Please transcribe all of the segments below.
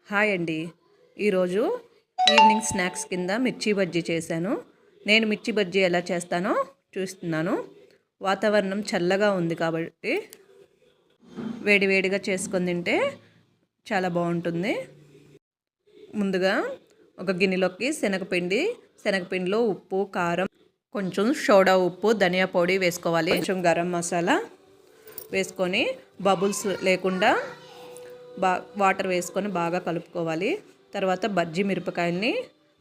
Hi అండి. ఈరోజు evening snacks కింద మిర్చి బజ్జీ చేశాను. నేను మిర్చి బజ్జీ ఎలా చేస్తానో చూస్తున్నాను. వాతావరణం చల్లగా ఉంది కాబట్టి వేడివేడిగా చేసుకొని తింటే చాలా బాగుంటుంది. ముందుగా ఒక గిన్నెలోకి శనగపిండిలో ఉప్పు, కారం, కొంచెం సోడా ఉప్పు, ధనియా పొడి వేసుకోవాలి. కొంచెం గరం మసాలా వేసుకొని బబుల్స్ లేకుండా వాటర్ వేసుకొని బాగా కలుపుకోవాలి. తర్వాత బజ్జీ మిరపకాయల్ని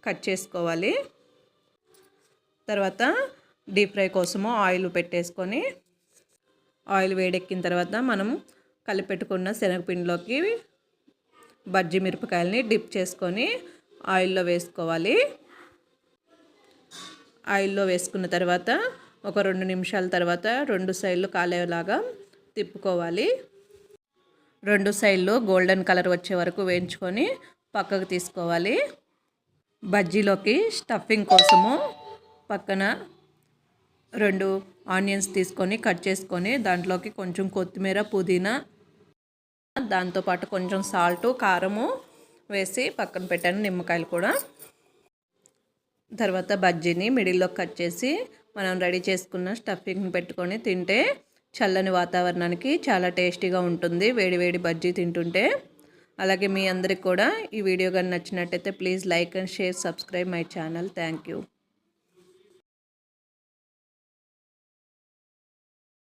కట్ చేసుకోవాలి. తర్వాత డీప్ ఫ్రై కోసము ఆయిల్ పెట్టేసుకొని ఆయిల్ వేడెక్కిన తర్వాత మనం కలిపెట్టుకున్న శనగపిండిలోకి బజ్జీ మిరపకాయల్ని డిప్ చేసుకొని ఆయిల్లో వేసుకోవాలి. ఆయిల్లో వేసుకున్న తర్వాత ఒక 2 నిమిషాల తర్వాత 2 సైడ్లు కాలేలాగా తిప్పుకోవాలి. 2 సైడ్లు గోల్డెన్ కలర్ వచ్చే వరకు వేయించుకొని పక్కకు తీసుకోవాలి. బజ్జీలోకి స్టఫింగ్ కోసము పక్కన 2 ఆనియన్స్ తీసుకొని కట్ చేసుకొని దాంట్లోకి కొంచెం కొత్తిమీర, పుదీనా, దాంతోపాటు కొంచెం సాల్టు, కారము వేసి పక్కన పెట్టాను. నిమ్మకాయలు కూడా. తర్వాత బజ్జీని మిడిల్లో కట్ చేసి మనం రెడీ చేసుకున్న స్టఫింగ్ పెట్టుకొని తింటే చల్లని వాతావరణానికి చాలా టేస్టీగా ఉంటుంది వేడివేడి బజ్జీ తింటుంటే. అలాగే మీ అందరికి కూడా ఈ వీడియో కానీ నచ్చినట్టయితే please like and share, subscribe my channel. Thank you.